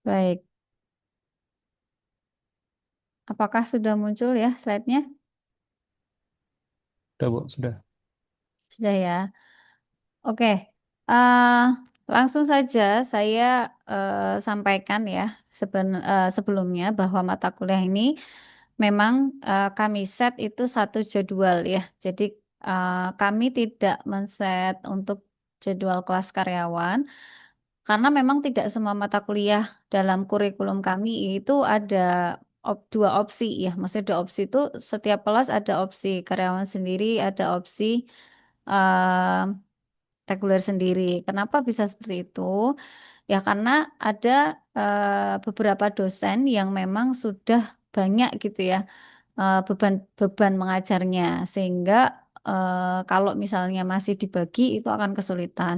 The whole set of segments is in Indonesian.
Baik. Apakah sudah muncul ya slide-nya? Sudah, Bu, sudah. Sudah ya. Oke. eh, Langsung saja saya sampaikan ya sebelumnya bahwa mata kuliah ini memang kami set itu satu jadwal ya. Jadi kami tidak men-set untuk jadwal kelas karyawan karena memang tidak semua mata kuliah dalam kurikulum kami itu ada dua opsi ya. Maksudnya dua opsi itu setiap kelas ada opsi karyawan sendiri, ada opsi eh, reguler sendiri. Kenapa bisa seperti itu? Ya karena ada beberapa dosen yang memang sudah banyak gitu ya beban beban mengajarnya sehingga kalau misalnya masih dibagi itu akan kesulitan.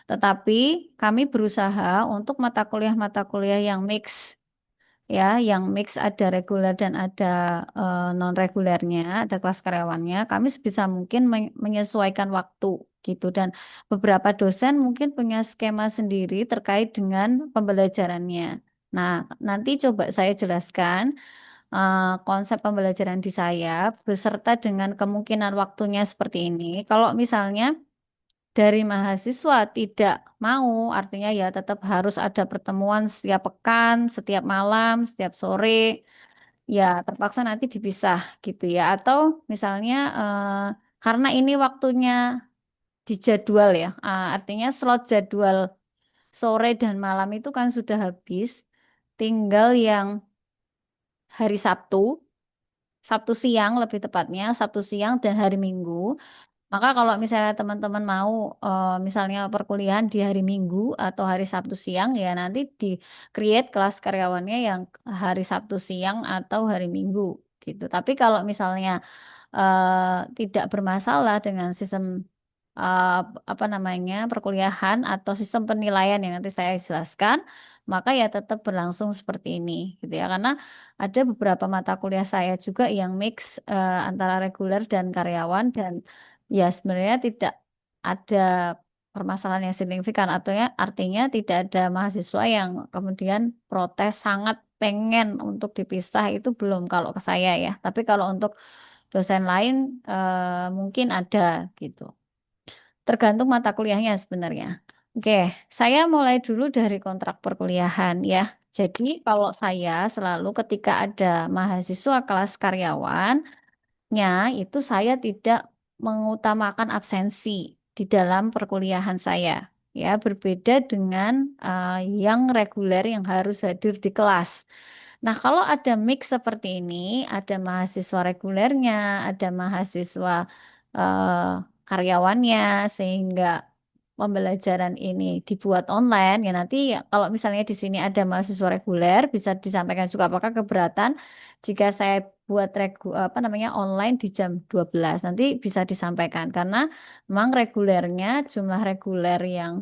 Tetapi kami berusaha untuk mata kuliah yang mix ya, yang mix ada reguler dan ada non regulernya, ada kelas karyawannya. Kami sebisa mungkin menyesuaikan waktu gitu dan beberapa dosen mungkin punya skema sendiri terkait dengan pembelajarannya. Nah, nanti coba saya jelaskan konsep pembelajaran di saya beserta dengan kemungkinan waktunya seperti ini. Kalau misalnya dari mahasiswa tidak mau, artinya ya tetap harus ada pertemuan setiap pekan, setiap malam, setiap sore, ya terpaksa nanti dipisah gitu ya. Atau misalnya karena ini waktunya di jadwal ya, artinya slot jadwal sore dan malam itu kan sudah habis, tinggal yang hari Sabtu. Sabtu siang lebih tepatnya, Sabtu siang dan hari Minggu. Maka kalau misalnya teman-teman mau misalnya perkuliahan di hari Minggu atau hari Sabtu siang ya nanti di create kelas karyawannya yang hari Sabtu siang atau hari Minggu gitu. Tapi kalau misalnya tidak bermasalah dengan sistem eh, apa namanya perkuliahan atau sistem penilaian yang nanti saya jelaskan, maka ya tetap berlangsung seperti ini gitu ya. Karena ada beberapa mata kuliah saya juga yang mix antara reguler dan karyawan dan ya sebenarnya tidak ada permasalahan yang signifikan artinya tidak ada mahasiswa yang kemudian protes sangat pengen untuk dipisah itu belum kalau ke saya ya. Tapi kalau untuk dosen lain mungkin ada gitu. Tergantung mata kuliahnya sebenarnya. Oke, saya mulai dulu dari kontrak perkuliahan ya. Jadi kalau saya selalu ketika ada mahasiswa kelas karyawannya itu saya tidak mengutamakan absensi di dalam perkuliahan saya. Ya, berbeda dengan yang reguler yang harus hadir di kelas. Nah, kalau ada mix seperti ini, ada mahasiswa regulernya, ada mahasiswa eh, karyawannya, sehingga pembelajaran ini dibuat online, ya nanti ya, kalau misalnya di sini ada mahasiswa reguler, bisa disampaikan juga apakah keberatan jika saya buat apa namanya online di jam 12 nanti bisa disampaikan karena memang regulernya jumlah reguler yang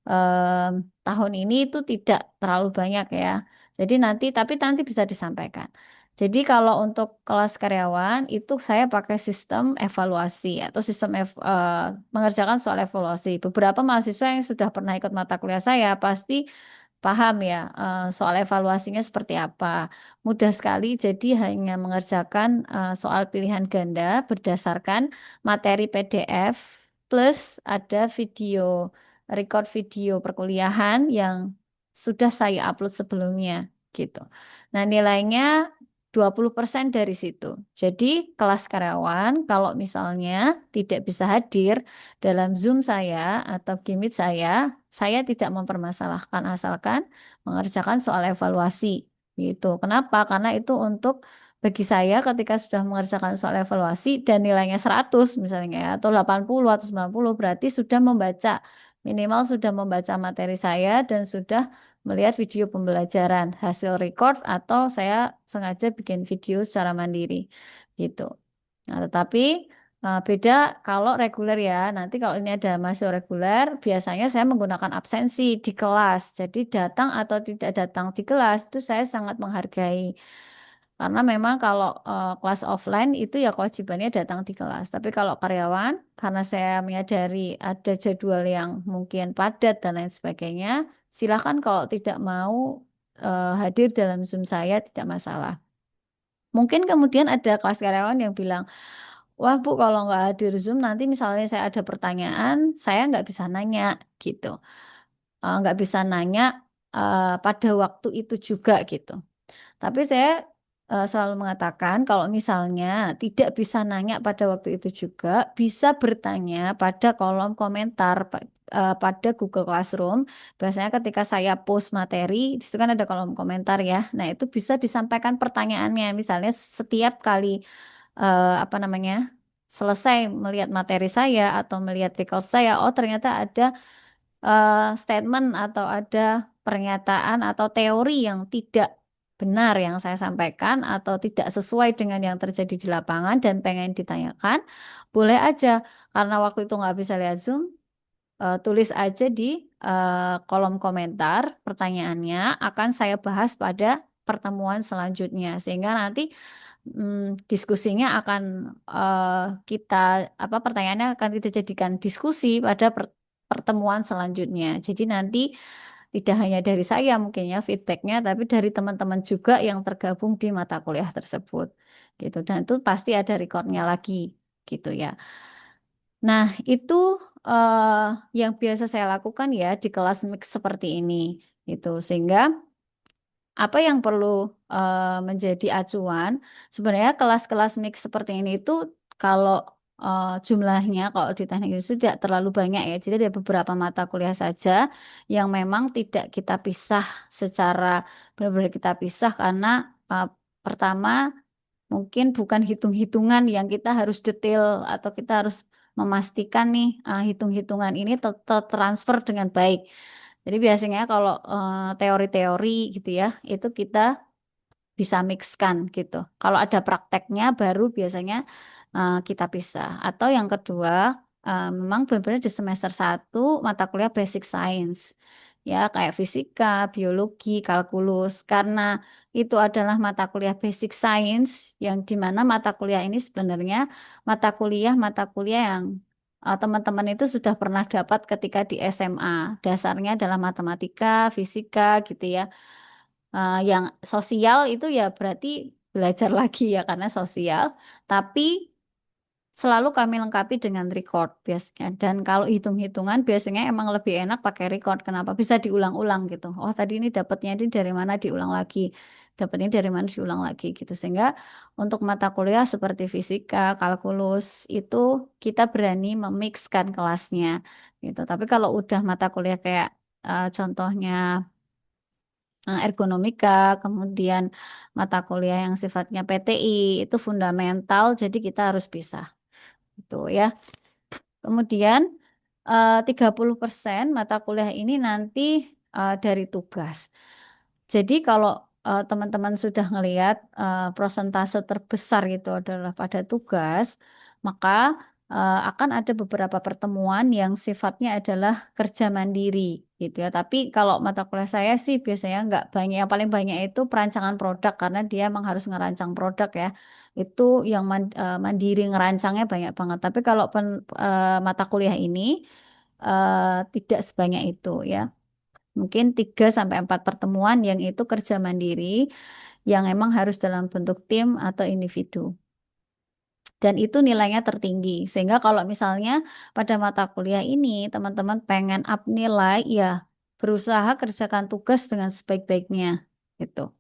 em, tahun ini itu tidak terlalu banyak ya. Jadi tapi nanti bisa disampaikan. Jadi kalau untuk kelas karyawan itu saya pakai sistem evaluasi atau sistem mengerjakan soal evaluasi. Beberapa mahasiswa yang sudah pernah ikut mata kuliah saya pasti paham ya soal evaluasinya seperti apa. Mudah sekali, jadi hanya mengerjakan soal pilihan ganda berdasarkan materi PDF plus ada record video perkuliahan yang sudah saya upload sebelumnya gitu. Nah, nilainya 20% dari situ. Jadi, kelas karyawan kalau misalnya tidak bisa hadir dalam Zoom saya atau Gmeet saya tidak mempermasalahkan asalkan mengerjakan soal evaluasi gitu. Kenapa? Karena itu untuk bagi saya ketika sudah mengerjakan soal evaluasi dan nilainya 100 misalnya ya, atau 80 atau 90 berarti sudah membaca minimal sudah membaca materi saya dan sudah melihat video pembelajaran hasil record atau saya sengaja bikin video secara mandiri gitu. Nah, tetapi beda kalau reguler ya. Nanti kalau ini ada mahasiswa reguler, biasanya saya menggunakan absensi di kelas. Jadi datang atau tidak datang di kelas itu saya sangat menghargai. Karena memang kalau kelas offline itu ya kewajibannya datang di kelas. Tapi kalau karyawan, karena saya menyadari ada jadwal yang mungkin padat dan lain sebagainya, silakan kalau tidak mau hadir dalam Zoom saya tidak masalah. Mungkin kemudian ada kelas karyawan yang bilang, wah Bu, kalau nggak hadir Zoom nanti misalnya saya ada pertanyaan, saya nggak bisa nanya gitu. Nggak bisa nanya pada waktu itu juga gitu. Tapi saya selalu mengatakan kalau misalnya tidak bisa nanya pada waktu itu juga, bisa bertanya pada kolom komentar pada Google Classroom. Biasanya ketika saya post materi, di situ kan ada kolom komentar ya. Nah, itu bisa disampaikan pertanyaannya. Misalnya setiap kali apa namanya? Selesai melihat materi saya atau melihat record saya, oh ternyata ada statement atau ada pernyataan atau teori yang tidak benar yang saya sampaikan atau tidak sesuai dengan yang terjadi di lapangan dan pengen ditanyakan, boleh aja karena waktu itu nggak bisa lihat Zoom, tulis aja di kolom komentar pertanyaannya akan saya bahas pada pertemuan selanjutnya sehingga nanti diskusinya akan eh, kita apa pertanyaannya akan kita jadikan diskusi pada pertemuan selanjutnya. Jadi nanti tidak hanya dari saya mungkin ya feedbacknya, tapi dari teman-teman juga yang tergabung di mata kuliah tersebut, gitu. Dan itu pasti ada recordnya lagi, gitu ya. Nah, itu eh, yang biasa saya lakukan ya di kelas mix seperti ini, gitu. Sehingga apa yang perlu menjadi acuan sebenarnya kelas-kelas mix seperti ini itu kalau jumlahnya kalau di teknik itu tidak terlalu banyak ya jadi ada beberapa mata kuliah saja yang memang tidak kita pisah secara benar-benar kita pisah karena eh, pertama mungkin bukan hitung-hitungan yang kita harus detail atau kita harus memastikan nih hitung-hitungan ini tertransfer dengan baik. Jadi biasanya kalau teori-teori gitu ya, itu kita bisa mixkan gitu. Kalau ada prakteknya baru biasanya kita pisah. Atau yang kedua, memang benar-benar di semester satu mata kuliah basic science. Ya, kayak fisika, biologi, kalkulus. Karena itu adalah mata kuliah basic science yang dimana mata kuliah ini sebenarnya mata kuliah yang teman-teman itu sudah pernah dapat ketika di SMA. Dasarnya adalah matematika, fisika gitu ya. Yang sosial itu ya berarti belajar lagi ya karena sosial. Tapi selalu kami lengkapi dengan record biasanya. Dan kalau hitung-hitungan biasanya emang lebih enak pakai record. Kenapa? Bisa diulang-ulang gitu. Oh tadi ini dapatnya ini dari mana diulang lagi. Dapatnya dari mana diulang lagi gitu. Sehingga untuk mata kuliah seperti fisika, kalkulus itu kita berani memixkan kelasnya gitu. Tapi kalau udah mata kuliah kayak contohnya ergonomika, kemudian mata kuliah yang sifatnya PTI itu fundamental, jadi kita harus pisah, gitu ya. Kemudian 30% mata kuliah ini nanti dari tugas. Jadi kalau teman-teman sudah ngelihat prosentase terbesar itu adalah pada tugas, maka akan ada beberapa pertemuan yang sifatnya adalah kerja mandiri gitu ya. Tapi kalau mata kuliah saya sih biasanya nggak banyak. Yang paling banyak itu perancangan produk karena dia emang harus ngerancang produk ya. Itu yang mandiri ngerancangnya banyak banget. Tapi kalau mata kuliah ini tidak sebanyak itu ya. Mungkin 3 sampai 4 pertemuan yang itu kerja mandiri yang emang harus dalam bentuk tim atau individu. Dan itu nilainya tertinggi. Sehingga kalau misalnya pada mata kuliah ini teman-teman pengen up nilai, ya berusaha kerjakan tugas dengan sebaik-baiknya gitu.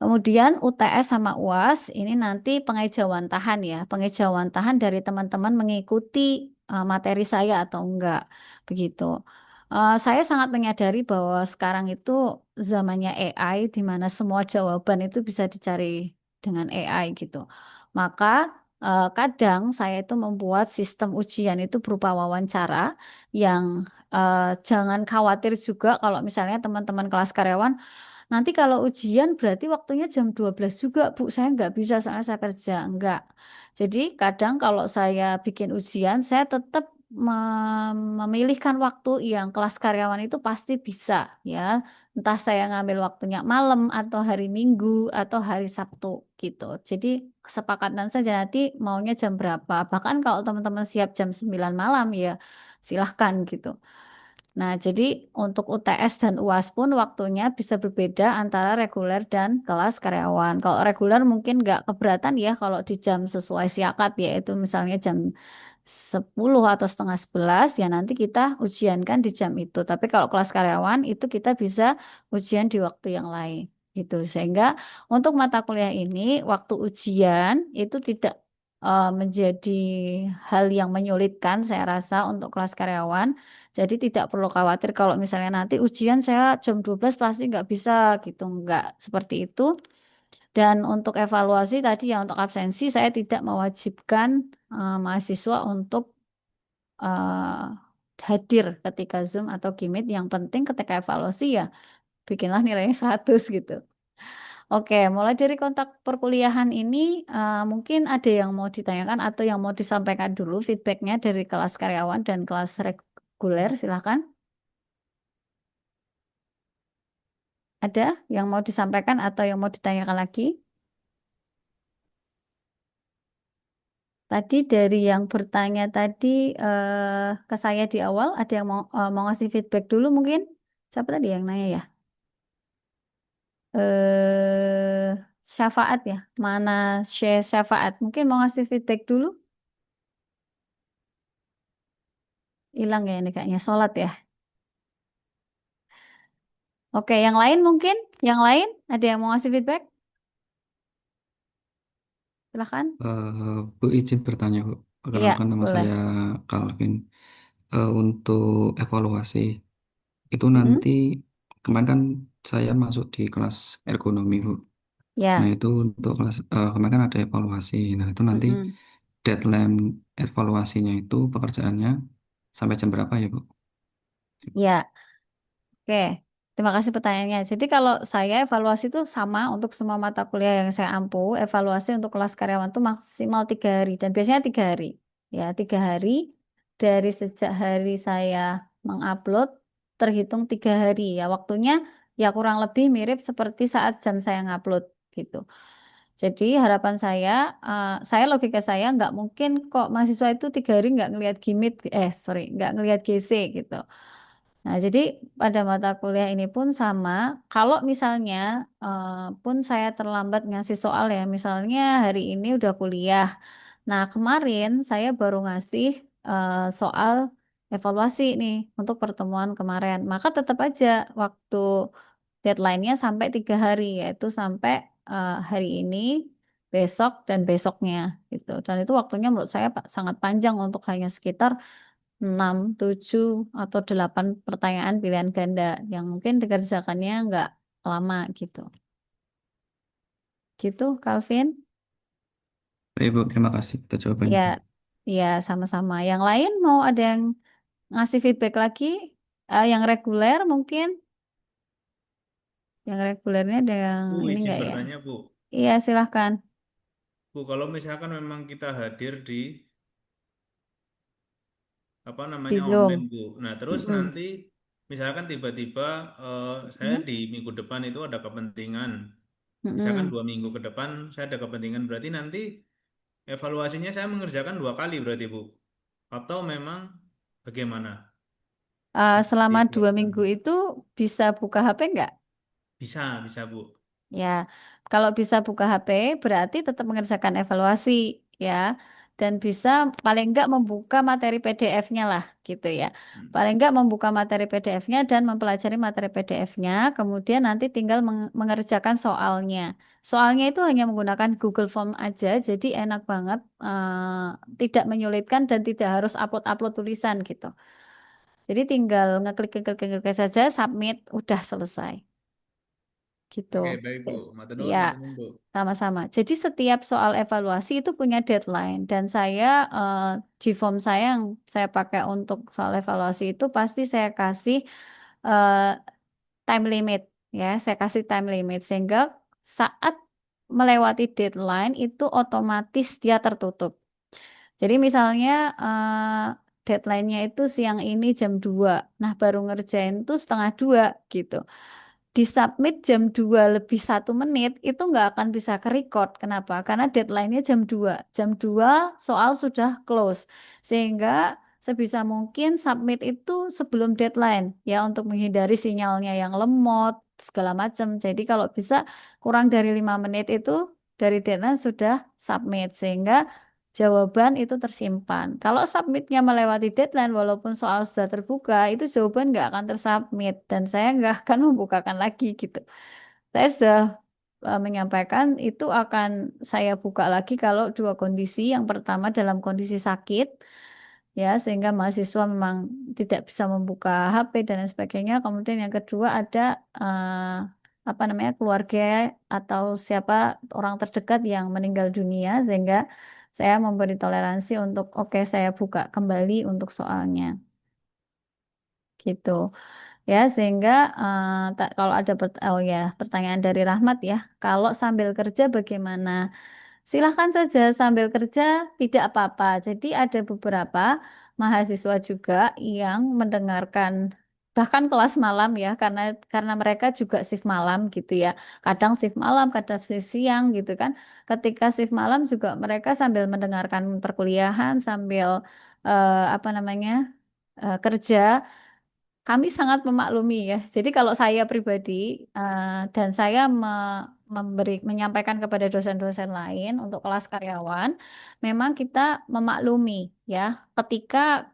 Kemudian UTS sama UAS ini nanti pengejawantahan ya. Pengejawantahan dari teman-teman mengikuti materi saya atau enggak. Begitu. Saya sangat menyadari bahwa sekarang itu zamannya AI di mana semua jawaban itu bisa dicari dengan AI gitu. Maka kadang saya itu membuat sistem ujian itu berupa wawancara yang jangan khawatir juga kalau misalnya teman-teman kelas karyawan nanti kalau ujian berarti waktunya jam 12 juga, Bu. Saya nggak bisa soalnya saya kerja. Enggak. Jadi kadang kalau saya bikin ujian, saya tetap memilihkan waktu yang kelas karyawan itu pasti bisa ya. Entah saya ngambil waktunya malam atau hari Minggu atau hari Sabtu gitu. Jadi kesepakatan saja nanti maunya jam berapa. Bahkan kalau teman-teman siap jam 9 malam ya silahkan gitu. Nah, jadi untuk UTS dan UAS pun waktunya bisa berbeda antara reguler dan kelas karyawan. Kalau reguler mungkin nggak keberatan ya kalau di jam sesuai siakat, yaitu misalnya jam 10 atau setengah 11, ya nanti kita ujiankan di jam itu. Tapi kalau kelas karyawan itu kita bisa ujian di waktu yang lain. Gitu. Sehingga untuk mata kuliah ini waktu ujian itu tidak menjadi hal yang menyulitkan saya rasa untuk kelas karyawan. Jadi tidak perlu khawatir kalau misalnya nanti ujian saya jam 12 pasti nggak bisa gitu. Nggak seperti itu. Dan untuk evaluasi tadi ya untuk absensi saya tidak mewajibkan mahasiswa untuk eh, hadir ketika Zoom atau Gmeet. Yang penting ketika evaluasi ya bikinlah nilainya 100 gitu. Oke, mulai dari kontak perkuliahan ini mungkin ada yang mau ditanyakan atau yang mau disampaikan dulu feedbacknya dari kelas karyawan dan kelas reguler, silahkan. Ada yang mau disampaikan atau yang mau ditanyakan lagi? Tadi dari yang bertanya tadi ke saya di awal, ada yang mau ngasih feedback dulu mungkin? Siapa tadi yang nanya ya? Syafaat ya? Mana Syekh Syafaat? Mungkin mau ngasih feedback dulu? Hilang ya ini kayaknya sholat ya. Oke, yang lain mungkin? Yang lain ada yang mau ngasih feedback? Silahkan. Bu izin bertanya, Bu. Iya, Perkenalkan nama boleh. saya Calvin. Untuk evaluasi itu Mm-mm. nanti kemarin kan saya masuk di kelas ergonomi, Bu. Nah Ya. itu untuk kelas kemarin kan ada evaluasi. Nah itu nanti Mm-mm. deadline evaluasinya itu pekerjaannya sampai jam berapa ya, Bu? Ya. Oke, terima kasih pertanyaannya. Jadi kalau saya evaluasi itu sama untuk semua mata kuliah yang saya ampu, evaluasi untuk kelas karyawan itu maksimal 3 hari dan biasanya 3 hari. Ya, 3 hari dari sejak hari saya mengupload terhitung 3 hari. Ya, waktunya ya kurang lebih mirip seperti saat jam saya ngupload gitu. Jadi harapan saya logika saya nggak mungkin kok mahasiswa itu 3 hari nggak ngelihat Gimit, sorry, nggak ngelihat GC gitu. Nah, jadi pada mata kuliah ini pun sama. Kalau misalnya pun saya terlambat ngasih soal ya, misalnya hari ini udah kuliah. Nah, kemarin saya baru ngasih soal evaluasi nih untuk pertemuan kemarin. Maka tetap aja waktu deadline-nya sampai 3 hari, yaitu sampai hari ini, besok, dan besoknya gitu. Dan itu waktunya menurut saya sangat panjang untuk hanya sekitar 6, 7, atau 8 pertanyaan pilihan ganda yang mungkin dikerjakannya nggak lama gitu. Gitu, Calvin? Baik, Bu, terima kasih atas jawabannya, Ya, Bu. ya sama-sama. Yang lain mau ada yang ngasih feedback lagi? Yang reguler mungkin? Yang regulernya ada yang Bu, ini izin nggak ya? bertanya, Bu. Iya, silahkan. Bu, kalau misalkan memang kita hadir di apa Di namanya online, Zoom. Bu. Nah, terus Mm-mm. nanti misalkan tiba-tiba saya Mm-mm. di minggu depan itu ada kepentingan. Misalkan Mm-mm. 2 minggu ke depan saya ada kepentingan, berarti nanti evaluasinya saya mengerjakan 2 kali berarti, Bu. Atau memang bagaimana? Selama 2 minggu Dijelaskan. itu bisa buka HP nggak? Bisa, bisa, Bu. Ya, kalau bisa buka HP berarti tetap mengerjakan evaluasi ya, dan bisa paling enggak membuka materi PDF-nya lah gitu ya. Hmm. Paling enggak membuka materi PDF-nya dan mempelajari materi PDF-nya, kemudian nanti tinggal mengerjakan soalnya. Soalnya itu hanya menggunakan Google Form aja, jadi enak banget, tidak menyulitkan dan tidak harus upload-upload tulisan gitu. Jadi tinggal ngeklik saja, submit, udah selesai gitu. Oke, baik, Bu. Ya, Matur nuwun, Bu. sama-sama. Jadi setiap soal evaluasi itu punya deadline dan saya di form saya yang saya pakai untuk soal evaluasi itu pasti saya kasih eh, time limit ya, saya kasih time limit sehingga saat melewati deadline itu otomatis dia tertutup. Jadi misalnya deadline-nya itu siang ini jam 2. Nah, baru ngerjain tuh setengah 2 gitu. Di-submit jam 2 lebih 1 menit, itu nggak akan bisa ke-record. Kenapa? Karena deadline-nya jam 2. Jam 2 soal sudah close. Sehingga sebisa mungkin submit itu sebelum deadline ya untuk menghindari sinyalnya yang lemot segala macam. Jadi kalau bisa kurang dari 5 menit itu dari deadline sudah submit sehingga jawaban itu tersimpan. Kalau submitnya melewati deadline walaupun soal sudah terbuka itu jawaban nggak akan tersubmit dan saya nggak akan membukakan lagi gitu. Saya sudah menyampaikan itu akan saya buka lagi kalau dua kondisi. Yang pertama dalam kondisi sakit, ya sehingga mahasiswa memang tidak bisa membuka HP dan lain sebagainya. Kemudian yang kedua ada apa namanya keluarga atau siapa orang terdekat yang meninggal dunia sehingga saya memberi toleransi untuk oke saya buka kembali untuk soalnya gitu. Ya, sehingga kalau ada oh ya, pertanyaan dari Rahmat ya, kalau sambil kerja bagaimana? Silahkan saja sambil kerja, tidak apa-apa. Jadi ada beberapa mahasiswa juga yang mendengarkan bahkan kelas malam ya, karena mereka juga shift malam gitu ya. Kadang shift malam, kadang shift siang gitu kan. Ketika shift malam juga mereka sambil mendengarkan perkuliahan, sambil apa namanya kerja. Kami sangat memaklumi ya. Jadi kalau saya pribadi dan saya menyampaikan kepada dosen-dosen lain untuk kelas karyawan, memang kita memaklumi ya. Ketika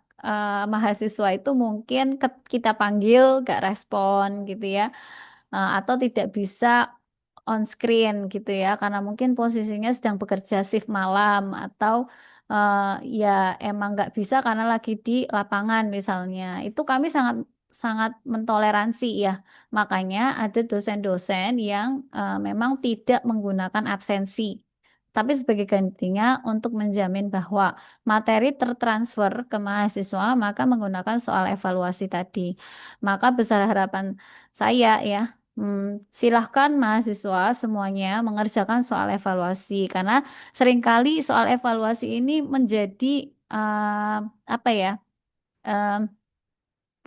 mahasiswa itu mungkin kita panggil gak respon gitu ya, atau tidak bisa on screen gitu ya, karena mungkin posisinya sedang bekerja shift malam atau eh, ya emang nggak bisa karena lagi di lapangan misalnya. Itu kami sangat sangat mentoleransi ya. Makanya ada dosen-dosen yang memang tidak menggunakan absensi. Tapi sebagai gantinya untuk menjamin bahwa materi tertransfer ke mahasiswa, maka menggunakan soal evaluasi tadi. Maka besar harapan saya ya, silahkan mahasiswa semuanya mengerjakan soal evaluasi karena seringkali soal evaluasi ini menjadi apa ya?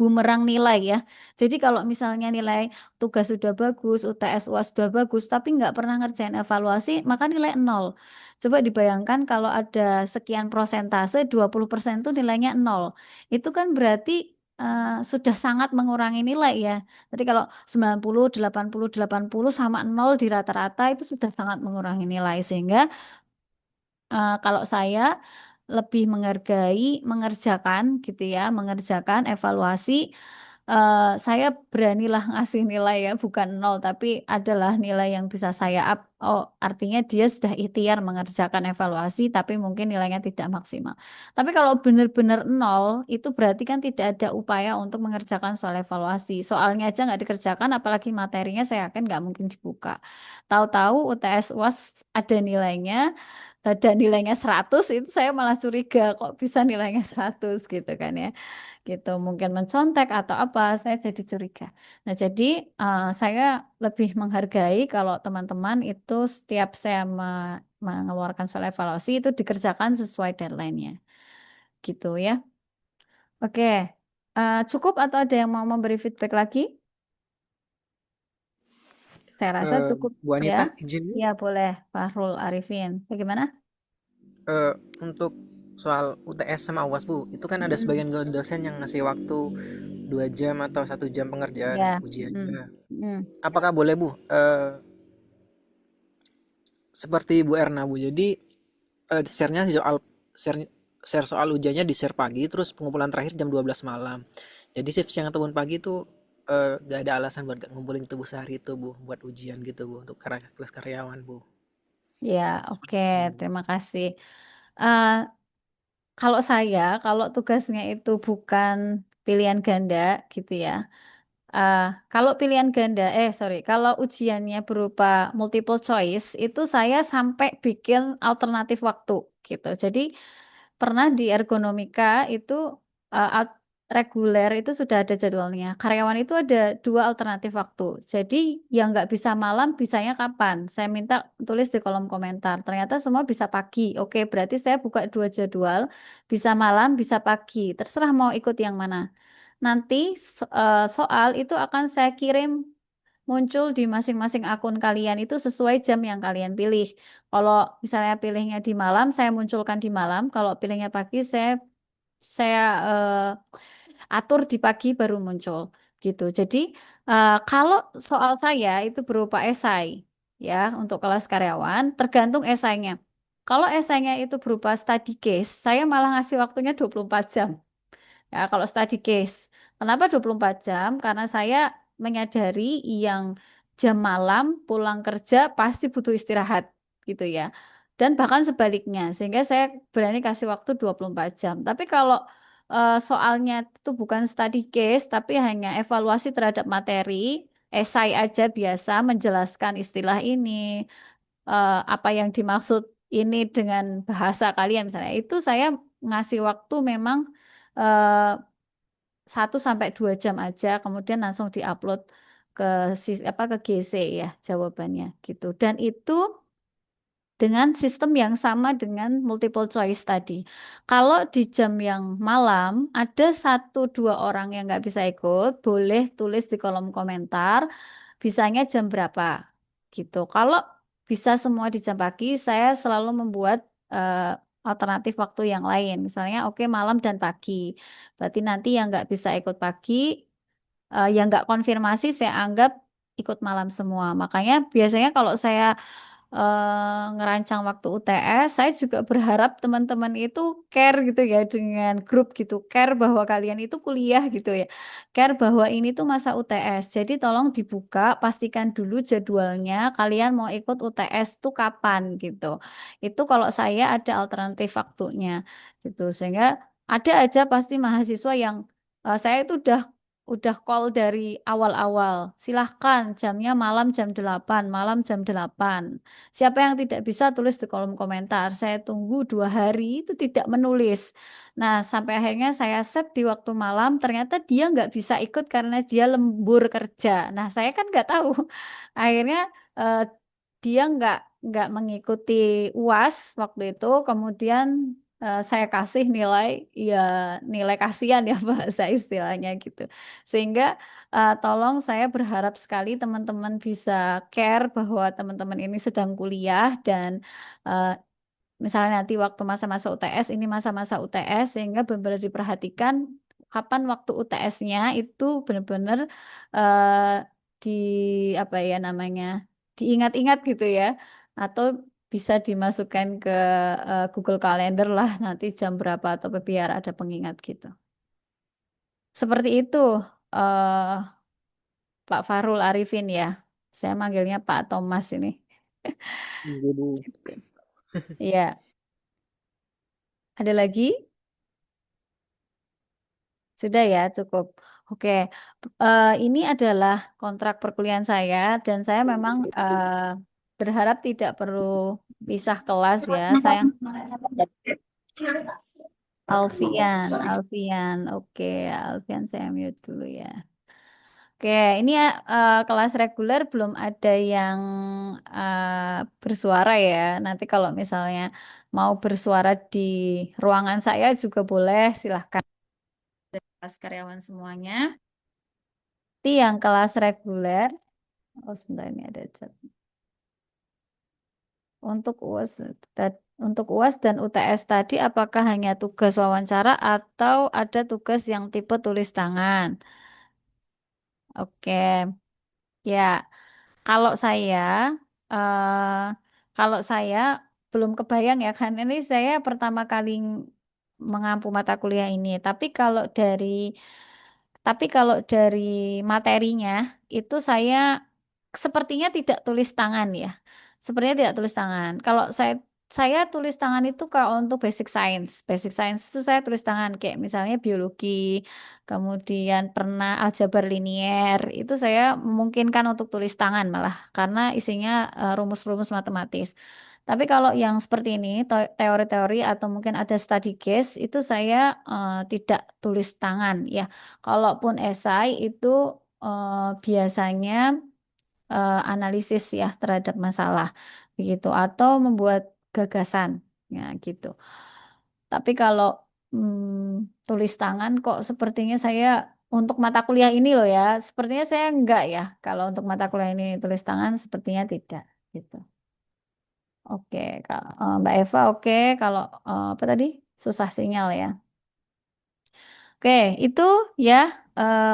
Bumerang nilai ya. Jadi kalau misalnya nilai tugas sudah bagus, UTS UAS sudah bagus, tapi nggak pernah ngerjain evaluasi, maka nilai nol. Coba dibayangkan kalau ada sekian prosentase, 20% itu nilainya nol. Itu kan berarti sudah sangat mengurangi nilai ya. Jadi kalau 90, 80, 80 sama nol di rata-rata itu sudah sangat mengurangi nilai. Sehingga kalau saya lebih menghargai mengerjakan gitu ya, mengerjakan evaluasi. Saya beranilah ngasih nilai ya, bukan nol, tapi adalah nilai yang bisa saya up. Oh, artinya dia sudah ikhtiar mengerjakan evaluasi, tapi mungkin nilainya tidak maksimal. Tapi kalau benar-benar nol, itu berarti kan tidak ada upaya untuk mengerjakan soal evaluasi. Soalnya aja nggak dikerjakan, apalagi materinya saya yakin nggak mungkin dibuka. Tahu-tahu UTS UAS ada nilainya, dan nilainya 100 itu saya malah curiga kok bisa nilainya 100 gitu kan ya gitu mungkin mencontek atau apa saya jadi curiga. Nah jadi saya lebih menghargai kalau teman-teman itu setiap saya mengeluarkan soal evaluasi itu dikerjakan sesuai deadline-nya gitu ya. Oke. Cukup atau ada yang mau memberi feedback lagi? Saya rasa cukup Bu ya. Anita, izin Bu. Ya boleh Fahrul Arifin. Bagaimana? Untuk soal UTS sama UAS Bu, itu kan ada Mm-mm. sebagian dosen yang ngasih waktu 2 jam atau 1 jam pengerjaan Ya. Mm. ujiannya. Mm. Apakah boleh Bu? Seperti Bu Erna Bu, jadi share-nya soal share, share soal ujiannya di share pagi, terus pengumpulan terakhir jam 12 malam. Jadi shift siang ataupun pagi itu gak ada alasan buat gak ngumpulin itu Bu sehari itu Bu, buat ujian gitu Bu, untuk kelas karyawan Bu. Ya, oke. Terima kasih. Eh, Kalau saya, kalau tugasnya itu bukan pilihan ganda gitu ya. eh, Kalau pilihan ganda, sorry, kalau ujiannya berupa multiple choice, itu saya sampai bikin alternatif waktu gitu. Jadi pernah di ergonomika itu reguler itu sudah ada jadwalnya. Karyawan itu ada dua alternatif waktu. Jadi yang nggak bisa malam, bisanya kapan? Saya minta tulis di kolom komentar. Ternyata semua bisa pagi. Oke, berarti saya buka dua jadwal, bisa malam, bisa pagi. Terserah mau ikut yang mana. Nanti soal itu akan saya kirim muncul di masing-masing akun kalian itu sesuai jam yang kalian pilih. Kalau misalnya pilihnya di malam, saya munculkan di malam. Kalau pilihnya pagi, saya saya atur di pagi baru muncul gitu. Jadi kalau soal saya itu berupa esai ya untuk kelas karyawan, tergantung esainya. Kalau esainya itu berupa study case, saya malah ngasih waktunya 24 jam. Ya, kalau study case. Kenapa 24 jam? Karena saya menyadari yang jam malam pulang kerja pasti butuh istirahat gitu ya. Dan bahkan sebaliknya, sehingga saya berani kasih waktu 24 jam. Tapi kalau soalnya itu bukan study case, tapi hanya evaluasi terhadap materi, esai aja biasa menjelaskan istilah ini, apa yang dimaksud ini dengan bahasa kalian misalnya, itu saya ngasih waktu memang eh, 1 sampai 2 jam aja, kemudian langsung diupload ke apa ke GC ya jawabannya gitu. Dan itu dengan sistem yang sama dengan multiple choice tadi. Kalau di jam yang malam ada 1 2 orang yang nggak bisa ikut, boleh tulis di kolom komentar bisanya jam berapa gitu. Kalau bisa semua di jam pagi, saya selalu membuat alternatif waktu yang lain. Misalnya, oke malam dan pagi. Berarti nanti yang nggak bisa ikut pagi, yang nggak konfirmasi saya anggap ikut malam semua. Makanya biasanya kalau saya ngerancang waktu UTS, saya juga berharap teman-teman itu care gitu ya dengan grup gitu, care bahwa kalian itu kuliah gitu ya, care bahwa ini tuh masa UTS. Jadi tolong dibuka, pastikan dulu jadwalnya, kalian mau ikut UTS tuh kapan gitu. Itu kalau saya ada alternatif waktunya gitu, sehingga ada aja pasti mahasiswa yang saya itu udah call dari awal-awal. Silahkan jamnya malam jam 8, malam jam 8. Siapa yang tidak bisa tulis di kolom komentar. Saya tunggu 2 hari itu tidak menulis. Nah, sampai akhirnya saya set di waktu malam. Ternyata dia nggak bisa ikut karena dia lembur kerja. Nah, saya kan nggak tahu. Akhirnya eh, dia nggak mengikuti UAS waktu itu. Kemudian saya kasih nilai ya nilai kasihan ya bahasa istilahnya gitu. Sehingga tolong saya berharap sekali teman-teman bisa care bahwa teman-teman ini sedang kuliah dan eh, misalnya nanti waktu masa-masa UTS ini masa-masa UTS sehingga benar-benar diperhatikan kapan waktu UTS-nya itu benar-benar eh, di apa ya namanya diingat-ingat gitu ya atau bisa dimasukkan ke Google Calendar lah nanti jam berapa atau biar ada pengingat gitu. Seperti itu, eh, Pak Farul Arifin ya. Saya manggilnya Pak Thomas ini. Jadi Iya, ada lagi? Sudah ya, cukup. Oke, ini adalah kontrak perkuliahan saya dan saya memang berharap tidak perlu pisah kelas ya. Saya Alfian, oke, Alfian saya mute dulu ya. Oke, ini ya kelas reguler belum ada yang bersuara ya. Nanti kalau misalnya mau bersuara di ruangan saya juga boleh, silahkan. Kelas karyawan semuanya. Nanti yang kelas reguler, oh sebentar ini ada chat. Untuk UAS, untuk UAS dan UTS tadi, apakah hanya tugas wawancara atau ada tugas yang tipe tulis tangan? Oke, ya. Kalau saya, eh, kalau saya belum kebayang ya kan ini saya pertama kali mengampu mata kuliah ini. Tapi kalau dari materinya itu saya sepertinya tidak tulis tangan ya. Sepertinya tidak tulis tangan. Kalau saya tulis tangan itu kalau untuk basic science. Basic science itu saya tulis tangan kayak misalnya biologi, kemudian pernah aljabar linier. Itu saya memungkinkan untuk tulis tangan malah karena isinya rumus-rumus matematis. Tapi kalau yang seperti ini, teori-teori atau mungkin ada study case, itu saya tidak tulis tangan ya. Kalaupun esai itu biasanya analisis ya terhadap masalah begitu atau membuat gagasan ya gitu. Tapi kalau tulis tangan kok sepertinya saya untuk mata kuliah ini loh ya, sepertinya saya enggak ya. Kalau untuk mata kuliah ini tulis tangan sepertinya tidak gitu. Oke, kalau Mbak Eva oke, kalau apa tadi? Susah sinyal ya. Oke, itu ya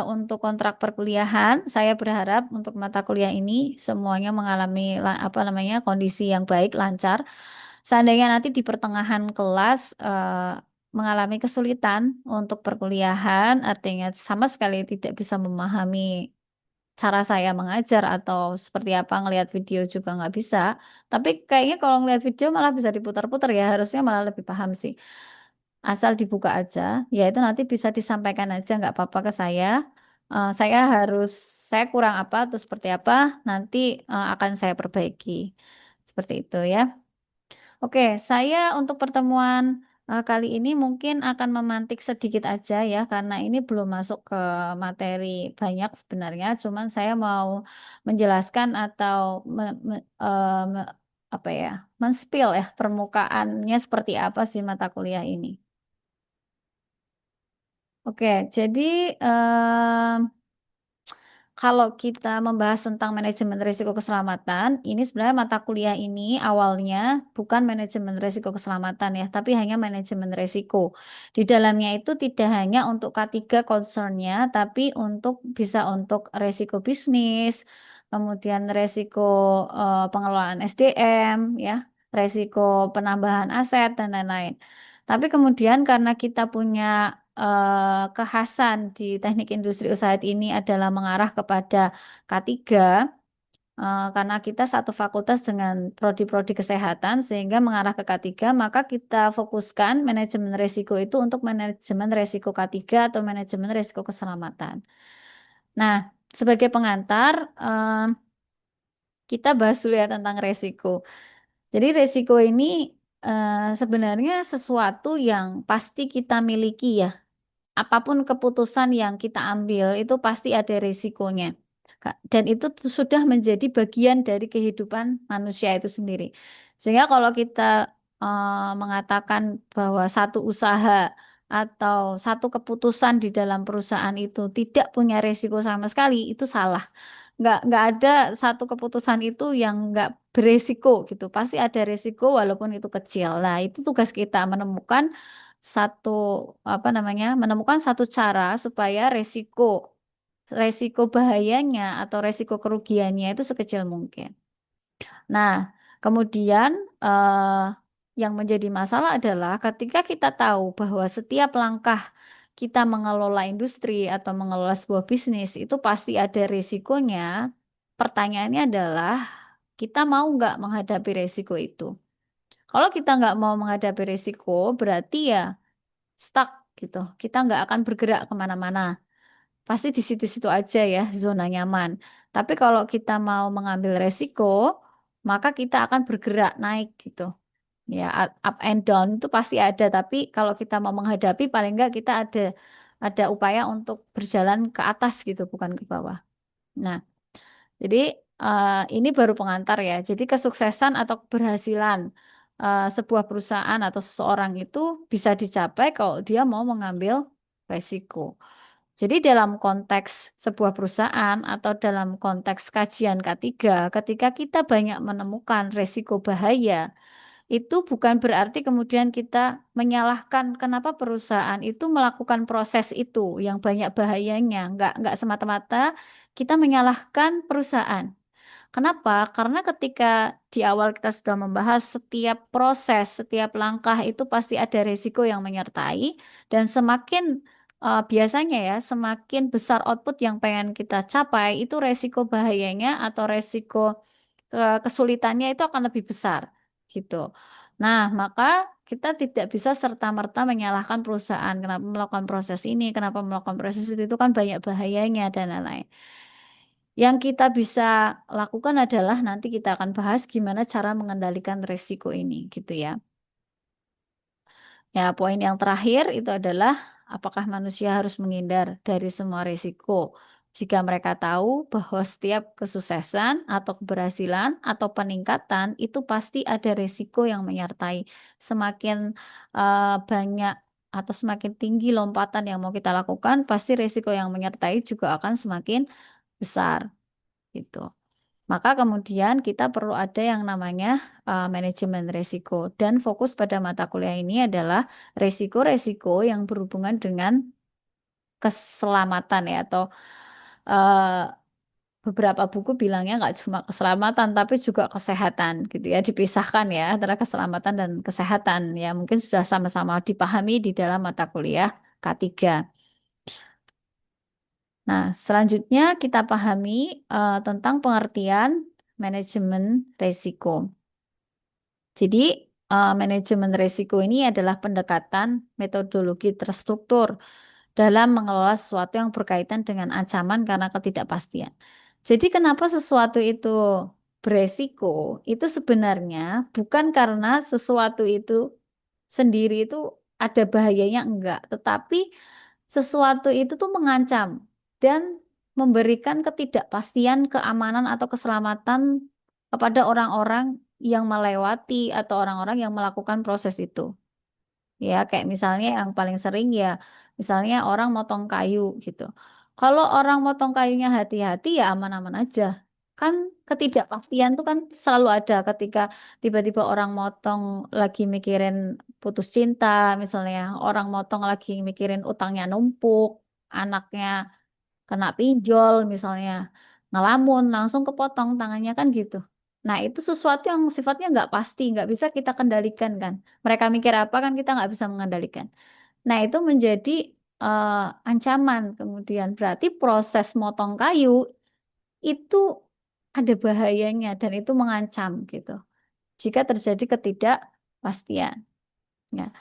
untuk kontrak perkuliahan. Saya berharap untuk mata kuliah ini semuanya mengalami apa namanya kondisi yang baik, lancar. Seandainya nanti di pertengahan kelas mengalami kesulitan untuk perkuliahan, artinya sama sekali tidak bisa memahami cara saya mengajar atau seperti apa ngelihat video juga nggak bisa. Tapi kayaknya kalau ngelihat video malah bisa diputar-putar ya, harusnya malah lebih paham sih. Asal dibuka aja, ya itu nanti bisa disampaikan aja nggak apa-apa ke saya. Saya harus, saya kurang apa atau seperti apa, nanti akan saya perbaiki. Seperti itu ya. Oke, saya untuk pertemuan kali ini mungkin akan memantik sedikit aja ya, karena ini belum masuk ke materi banyak sebenarnya. Cuman saya mau menjelaskan atau apa ya, men-spill ya permukaannya seperti apa sih mata kuliah ini. Oke, jadi kalau kita membahas tentang manajemen risiko keselamatan, ini sebenarnya mata kuliah ini awalnya bukan manajemen risiko keselamatan ya, tapi hanya manajemen risiko. Di dalamnya itu tidak hanya untuk K3 concernnya, tapi bisa untuk risiko bisnis, kemudian risiko pengelolaan SDM, ya, risiko penambahan aset dan lain-lain. Tapi kemudian karena kita punya kekhasan di teknik industri usaha ini adalah mengarah kepada K3 karena kita satu fakultas dengan prodi-prodi kesehatan sehingga mengarah ke K3 maka kita fokuskan manajemen risiko itu untuk manajemen risiko K3 atau manajemen risiko keselamatan. Nah, sebagai pengantar kita bahas dulu ya tentang risiko. Jadi risiko ini sebenarnya sesuatu yang pasti kita miliki ya, apapun keputusan yang kita ambil itu pasti ada risikonya. Dan itu sudah menjadi bagian dari kehidupan manusia itu sendiri. Sehingga kalau kita mengatakan bahwa satu usaha atau satu keputusan di dalam perusahaan itu tidak punya risiko sama sekali, itu salah. Nggak ada satu keputusan itu yang nggak beresiko gitu. Pasti ada risiko walaupun itu kecil. Nah, itu tugas kita menemukan satu apa namanya menemukan satu cara supaya resiko bahayanya atau resiko kerugiannya itu sekecil mungkin. Nah, kemudian yang menjadi masalah adalah ketika kita tahu bahwa setiap langkah kita mengelola industri atau mengelola sebuah bisnis itu pasti ada risikonya. Pertanyaannya adalah kita mau nggak menghadapi risiko itu? Kalau kita nggak mau menghadapi risiko, berarti ya stuck gitu. Kita nggak akan bergerak kemana-mana. Pasti di situ-situ aja ya, zona nyaman. Tapi kalau kita mau mengambil resiko, maka kita akan bergerak naik gitu. Ya, up and down itu pasti ada. Tapi kalau kita mau menghadapi, paling nggak kita ada upaya untuk berjalan ke atas gitu, bukan ke bawah. Nah, jadi ini baru pengantar ya. Jadi kesuksesan atau keberhasilan sebuah perusahaan atau seseorang itu bisa dicapai kalau dia mau mengambil resiko. Jadi dalam konteks sebuah perusahaan atau dalam konteks kajian K3, ketika kita banyak menemukan resiko bahaya, itu bukan berarti kemudian kita menyalahkan kenapa perusahaan itu melakukan proses itu yang banyak bahayanya. Nggak semata-mata kita menyalahkan perusahaan. Kenapa? Karena ketika di awal kita sudah membahas setiap proses, setiap langkah itu pasti ada resiko yang menyertai dan semakin biasanya ya, semakin besar output yang pengen kita capai, itu resiko bahayanya atau resiko kesulitannya itu akan lebih besar gitu. Nah, maka kita tidak bisa serta-merta menyalahkan perusahaan kenapa melakukan proses ini, kenapa melakukan proses itu kan banyak bahayanya dan lain-lain. Yang kita bisa lakukan adalah nanti kita akan bahas gimana cara mengendalikan resiko ini gitu ya. Ya, poin yang terakhir itu adalah apakah manusia harus menghindar dari semua risiko jika mereka tahu bahwa setiap kesuksesan atau keberhasilan atau peningkatan itu pasti ada risiko yang menyertai. Semakin banyak atau semakin tinggi lompatan yang mau kita lakukan, pasti risiko yang menyertai juga akan semakin besar gitu. Maka kemudian kita perlu ada yang namanya manajemen risiko dan fokus pada mata kuliah ini adalah risiko-risiko yang berhubungan dengan keselamatan ya atau eh, beberapa buku bilangnya nggak cuma keselamatan tapi juga kesehatan gitu ya, dipisahkan ya antara keselamatan dan kesehatan ya, mungkin sudah sama-sama dipahami di dalam mata kuliah K3. Nah, selanjutnya kita pahami tentang pengertian manajemen risiko. Jadi, manajemen risiko ini adalah pendekatan metodologi terstruktur dalam mengelola sesuatu yang berkaitan dengan ancaman karena ketidakpastian. Jadi, kenapa sesuatu itu beresiko? Itu sebenarnya bukan karena sesuatu itu sendiri itu ada bahayanya, enggak, tetapi sesuatu itu tuh mengancam dan memberikan ketidakpastian keamanan atau keselamatan kepada orang-orang yang melewati atau orang-orang yang melakukan proses itu. Ya, kayak misalnya yang paling sering ya, misalnya orang motong kayu gitu. Kalau orang motong kayunya hati-hati ya aman-aman aja. Kan ketidakpastian tuh kan selalu ada ketika tiba-tiba orang motong lagi mikirin putus cinta, misalnya orang motong lagi mikirin utangnya numpuk, anaknya kena pinjol misalnya, ngelamun langsung kepotong tangannya kan gitu. Nah itu sesuatu yang sifatnya nggak pasti, nggak bisa kita kendalikan kan. Mereka mikir apa kan kita nggak bisa mengendalikan. Nah itu menjadi eh, ancaman. Kemudian berarti proses motong kayu itu ada bahayanya dan itu mengancam gitu. Jika terjadi ketidakpastian. Ya.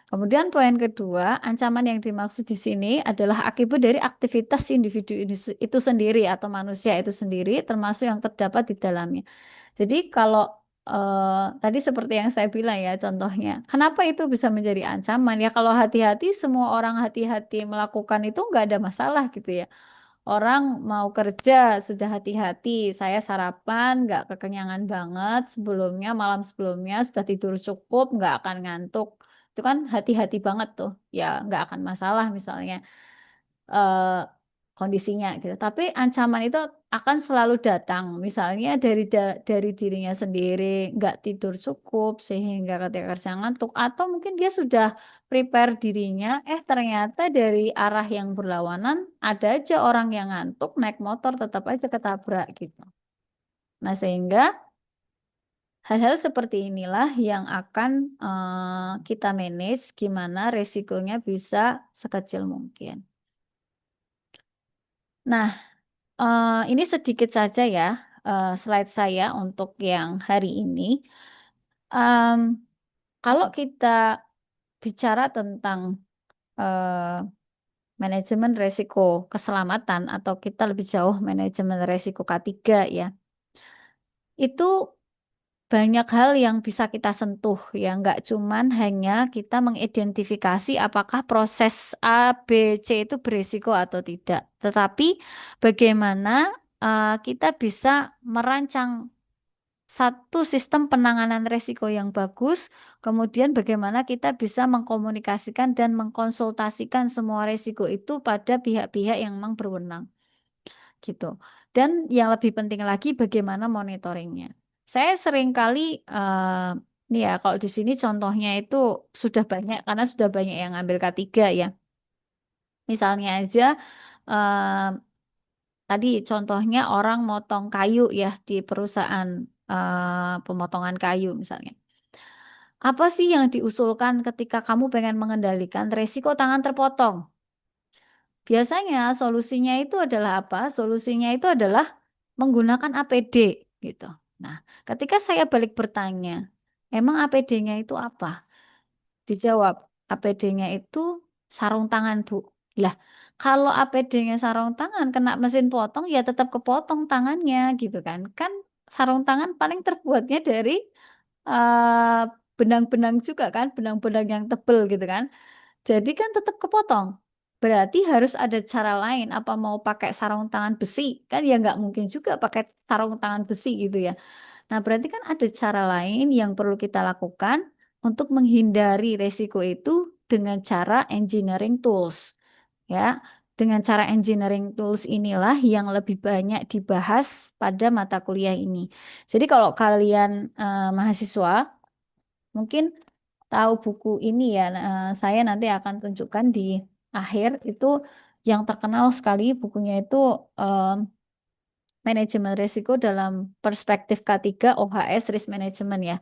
Kemudian poin kedua, ancaman yang dimaksud di sini adalah akibat dari aktivitas individu itu sendiri atau manusia itu sendiri, termasuk yang terdapat di dalamnya. Jadi kalau tadi seperti yang saya bilang ya contohnya, kenapa itu bisa menjadi ancaman? Ya kalau hati-hati, semua orang hati-hati melakukan itu nggak ada masalah gitu ya. Orang mau kerja sudah hati-hati, saya sarapan nggak kekenyangan banget sebelumnya, malam sebelumnya sudah tidur cukup, nggak akan ngantuk. Itu kan hati-hati banget tuh, ya nggak akan masalah misalnya eh, kondisinya gitu. Tapi ancaman itu akan selalu datang, misalnya dari dirinya sendiri nggak tidur cukup sehingga ketika kerja ngantuk, atau mungkin dia sudah prepare dirinya, ternyata dari arah yang berlawanan ada aja orang yang ngantuk naik motor tetap aja ketabrak gitu. Nah sehingga hal-hal seperti inilah yang akan kita manage gimana resikonya bisa sekecil mungkin. Nah, ini sedikit saja ya slide saya untuk yang hari ini. Em, Kalau kita bicara tentang eh, manajemen resiko keselamatan atau kita lebih jauh manajemen resiko K3 ya, itu banyak hal yang bisa kita sentuh ya, nggak cuman hanya kita mengidentifikasi apakah proses A, B, C itu berisiko atau tidak, tetapi bagaimana kita bisa merancang satu sistem penanganan risiko yang bagus, kemudian bagaimana kita bisa mengkomunikasikan dan mengkonsultasikan semua risiko itu pada pihak-pihak yang memang berwenang gitu. Dan yang lebih penting lagi bagaimana monitoringnya. Saya sering kali nih ya kalau di sini contohnya itu sudah banyak karena sudah banyak yang ngambil K3 ya. Misalnya aja eh, tadi contohnya orang motong kayu ya di perusahaan pemotongan kayu misalnya. Apa sih yang diusulkan ketika kamu pengen mengendalikan resiko tangan terpotong? Biasanya solusinya itu adalah apa? Solusinya itu adalah menggunakan APD gitu. Nah, ketika saya balik bertanya, emang APD-nya itu apa? Dijawab, APD-nya itu sarung tangan, Bu. Lah, kalau APD-nya sarung tangan kena mesin potong ya tetap kepotong tangannya gitu kan. Kan sarung tangan paling terbuatnya dari eh, benang-benang juga kan, benang-benang yang tebel gitu kan. Jadi kan tetap kepotong. Berarti harus ada cara lain. Apa mau pakai sarung tangan besi? Kan ya nggak mungkin juga pakai sarung tangan besi gitu ya. Nah, berarti kan ada cara lain yang perlu kita lakukan untuk menghindari resiko itu dengan cara engineering tools. Ya, dengan cara engineering tools inilah yang lebih banyak dibahas pada mata kuliah ini. Jadi kalau kalian mahasiswa mungkin tahu buku ini ya, saya nanti akan tunjukkan di akhir itu yang terkenal sekali bukunya itu Manajemen Risiko dalam Perspektif K3 OHS Risk Management ya.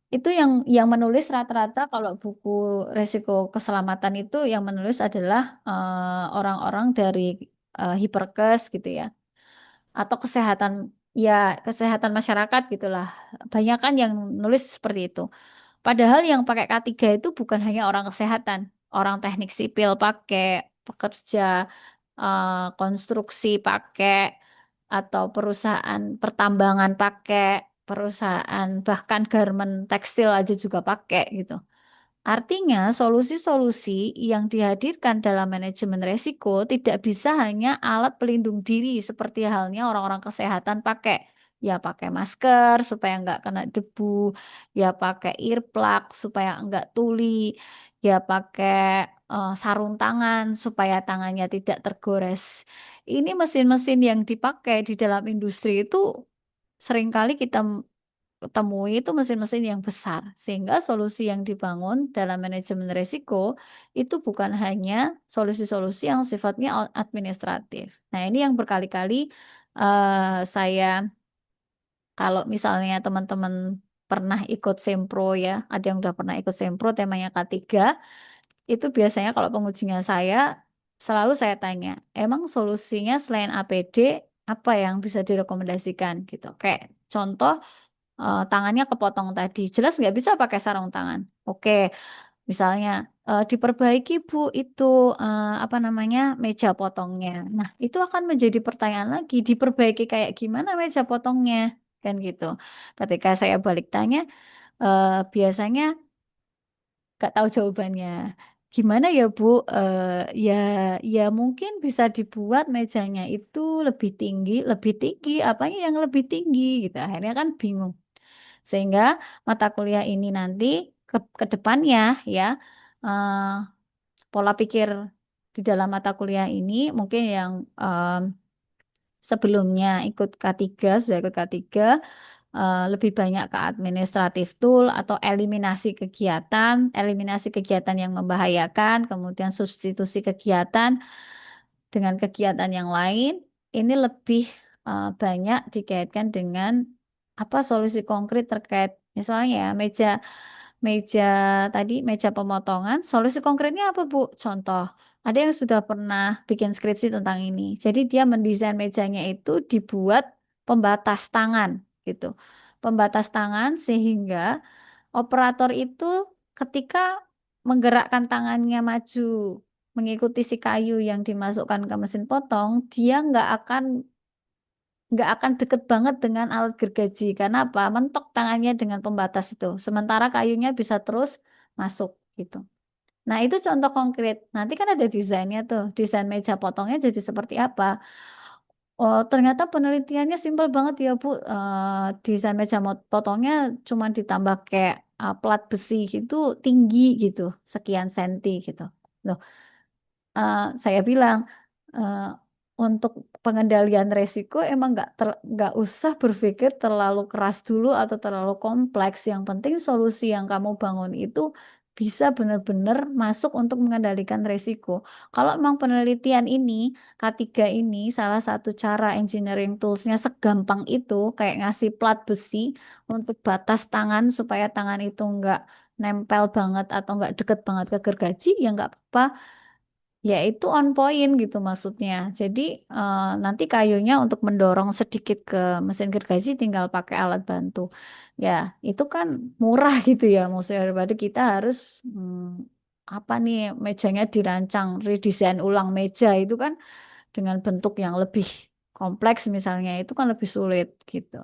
Itu yang menulis rata-rata kalau buku risiko keselamatan itu yang menulis adalah orang-orang dari Hiperkes gitu ya, atau kesehatan masyarakat gitulah. Banyak kan yang nulis seperti itu. Padahal yang pakai K3 itu bukan hanya orang kesehatan, orang teknik sipil pakai, pekerja konstruksi pakai, atau perusahaan pertambangan pakai, perusahaan bahkan garmen tekstil aja juga pakai gitu. Artinya, solusi-solusi yang dihadirkan dalam manajemen resiko tidak bisa hanya alat pelindung diri seperti halnya orang-orang kesehatan pakai. Ya pakai masker supaya nggak kena debu, ya pakai earplug supaya nggak tuli, ya pakai sarung tangan supaya tangannya tidak tergores. Ini mesin-mesin yang dipakai di dalam industri itu seringkali kita temui itu mesin-mesin yang besar, sehingga solusi yang dibangun dalam manajemen risiko itu bukan hanya solusi-solusi yang sifatnya administratif. Nah, ini yang berkali-kali saya, kalau misalnya teman-teman pernah ikut Sempro ya, ada yang udah pernah ikut Sempro temanya K3, itu biasanya kalau pengujinya saya, selalu saya tanya, emang solusinya selain APD, apa yang bisa direkomendasikan gitu. Kayak contoh, tangannya kepotong tadi. Jelas nggak bisa pakai sarung tangan. Oke, misalnya diperbaiki Bu itu apa namanya meja potongnya. Nah, itu akan menjadi pertanyaan lagi, diperbaiki kayak gimana meja potongnya? Kan gitu. Ketika saya balik tanya, biasanya nggak tahu jawabannya. Gimana ya Bu? Ya, ya mungkin bisa dibuat mejanya itu lebih tinggi. Apanya yang lebih tinggi gitu. Akhirnya kan bingung. Sehingga mata kuliah ini nanti ke depannya ya, eh, pola pikir di dalam mata kuliah ini mungkin yang sebelumnya ikut K3, sudah ikut K3, lebih banyak ke administratif tool atau eliminasi kegiatan yang membahayakan, kemudian substitusi kegiatan dengan kegiatan yang lain. Ini lebih banyak dikaitkan dengan apa solusi konkret terkait misalnya ya, meja meja meja pemotongan. Solusi konkretnya apa Bu? Contoh, ada yang sudah pernah bikin skripsi tentang ini. Jadi dia mendesain mejanya itu dibuat pembatas tangan gitu. Pembatas tangan sehingga operator itu ketika menggerakkan tangannya maju mengikuti si kayu yang dimasukkan ke mesin potong, dia nggak akan deket banget dengan alat gergaji. Karena apa? Mentok tangannya dengan pembatas itu. Sementara kayunya bisa terus masuk gitu. Nah, itu contoh konkret. Nanti kan ada desainnya tuh. Desain meja potongnya jadi seperti apa? Oh, ternyata penelitiannya simpel banget ya, Bu. Desain meja potongnya cuma ditambah kayak plat besi gitu, tinggi gitu, sekian senti gitu. Loh, saya bilang eh, untuk pengendalian resiko emang nggak usah berpikir terlalu keras dulu atau terlalu kompleks. Yang penting solusi yang kamu bangun itu bisa benar-benar masuk untuk mengendalikan resiko. Kalau emang penelitian ini K3 ini salah satu cara engineering toolsnya segampang itu kayak ngasih plat besi untuk batas tangan supaya tangan itu nggak nempel banget atau nggak deket banget ke gergaji ya nggak apa, ya itu on point gitu maksudnya. Jadi nanti kayunya untuk mendorong sedikit ke mesin gergaji tinggal pakai alat bantu. Ya, itu kan murah gitu ya maksudnya daripada kita harus apa nih mejanya dirancang, redesign ulang meja itu kan dengan bentuk yang lebih kompleks misalnya itu kan lebih sulit gitu.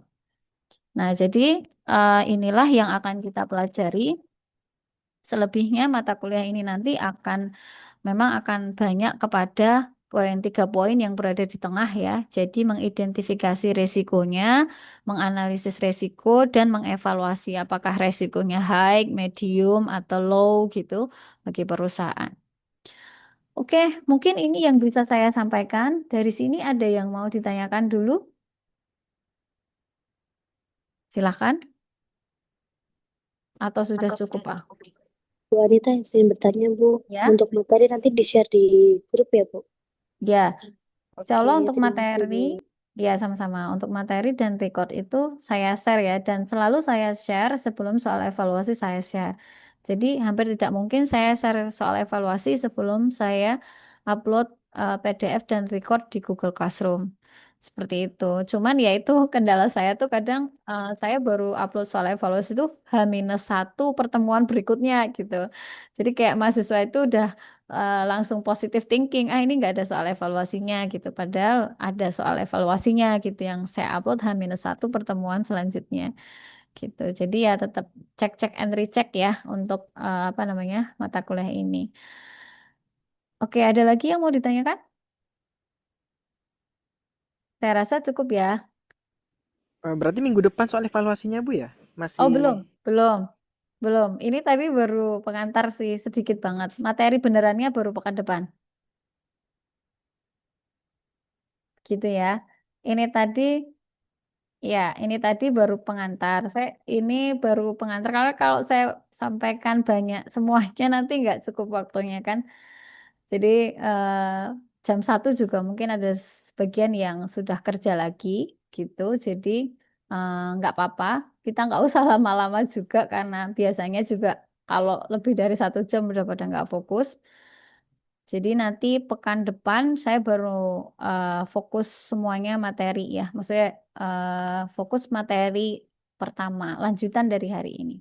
Nah, jadi inilah yang akan kita pelajari. Selebihnya mata kuliah ini nanti memang akan banyak kepada tiga poin yang berada di tengah ya. Jadi mengidentifikasi resikonya, menganalisis resiko, dan mengevaluasi apakah resikonya high, medium, atau low gitu bagi perusahaan. Oke, mungkin ini yang bisa saya sampaikan. Dari sini ada yang mau ditanyakan dulu? Silahkan. Atau sudah cukup, Pak? Bu Anita yang ingin bertanya, Bu. Ya. Untuk materi nanti di-share di grup ya, Bu? Ya, insya Oke, Allah untuk terima kasih, materi, Bu. ya sama-sama. Untuk materi dan record itu saya share ya, dan selalu saya share sebelum soal evaluasi saya share. Jadi hampir tidak mungkin saya share soal evaluasi sebelum saya upload PDF dan record di Google Classroom. Seperti itu. Cuman ya itu kendala saya tuh kadang saya baru upload soal evaluasi itu H-1 pertemuan berikutnya gitu. Jadi kayak mahasiswa itu udah langsung positive thinking, ini nggak ada soal evaluasinya gitu. Padahal ada soal evaluasinya gitu yang saya upload H-1 pertemuan selanjutnya gitu. Jadi ya tetap cek-cek and recheck ya untuk apa namanya mata kuliah ini. Oke, ada lagi yang mau ditanyakan? Saya rasa cukup ya. Berarti minggu depan soal evaluasinya Bu ya? Oh, Masih belum, belum, belum. Ini tadi baru pengantar sih sedikit banget. Materi benerannya baru pekan depan, gitu ya. Ini tadi Ya, ini tadi baru pengantar. Ini baru pengantar karena kalau saya sampaikan banyak semuanya nanti nggak cukup waktunya kan. Jadi jam 1 juga mungkin ada sebagian yang sudah kerja lagi gitu. Jadi nggak apa-apa. Kita nggak usah lama-lama juga karena biasanya juga kalau lebih dari 1 jam udah pada nggak fokus. Jadi nanti pekan depan saya baru fokus semuanya materi ya. Maksudnya fokus materi pertama, lanjutan dari hari ini.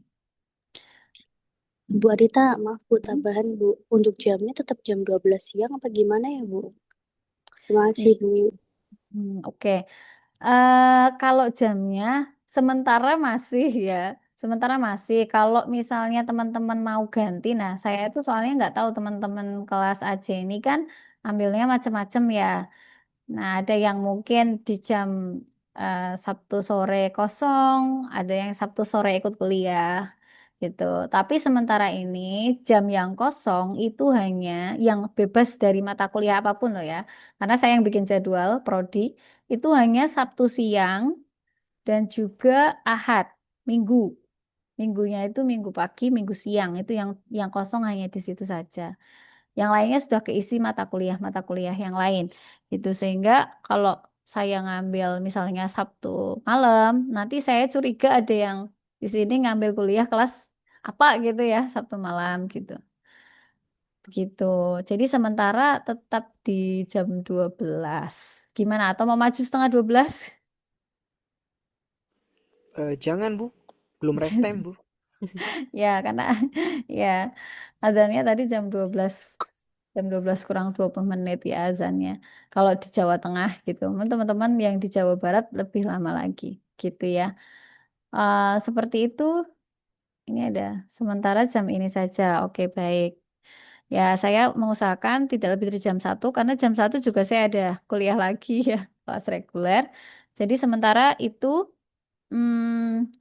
Bu Adita, maaf Bu, Hmm? tambahan Bu. Untuk jamnya tetap jam 12 siang apa gimana ya Bu? Terima kasih Bu. Oke. Kalau jamnya sementara masih ya, sementara masih. Kalau misalnya teman-teman mau ganti, nah saya itu soalnya nggak tahu teman-teman kelas AC ini kan ambilnya macam-macam ya. Nah, ada yang mungkin di jam Sabtu sore kosong, ada yang Sabtu sore ikut kuliah gitu. Tapi sementara ini jam yang kosong itu hanya yang bebas dari mata kuliah apapun loh ya. Karena saya yang bikin jadwal prodi itu hanya Sabtu siang dan juga Ahad, Minggu. Minggunya itu Minggu pagi, Minggu siang itu yang kosong hanya di situ saja. Yang lainnya sudah keisi mata kuliah yang lain. Itu sehingga kalau saya ngambil misalnya Sabtu malam, nanti saya curiga ada yang di sini ngambil kuliah kelas apa gitu ya, Sabtu malam gitu. Begitu. Jadi sementara tetap di jam 12. Gimana? Atau mau maju setengah 12? jangan Bu, belum rest time Bu. Ya, karena ya azannya tadi jam 12 kurang 20 menit ya azannya. Kalau di Jawa Tengah gitu. Teman-teman yang di Jawa Barat lebih lama lagi gitu ya. Seperti itu. Ini ada sementara jam ini saja. Oke, baik. Ya, saya mengusahakan tidak lebih dari jam 1 karena jam 1 juga saya ada kuliah lagi ya, kelas reguler. Jadi sementara itu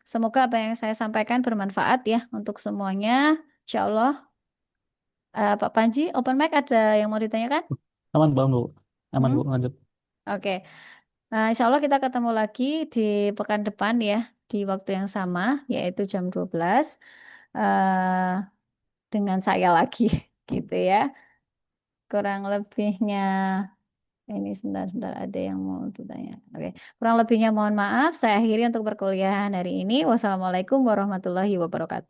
semoga apa yang saya sampaikan bermanfaat ya untuk semuanya. Insya Allah. Pak Panji, open mic ada yang mau ditanyakan? Aman, Bang, Bu. Aman, Hmm? Bu. Lanjut. Oke. Nah, insya Allah kita ketemu lagi di pekan depan ya, di waktu yang sama, yaitu jam 12, eh dengan saya lagi, gitu ya. Kurang lebihnya, ini sebentar-sebentar ada yang mau ditanya. Oke. Kurang lebihnya mohon maaf, saya akhiri untuk perkuliahan hari ini. Wassalamualaikum warahmatullahi wabarakatuh.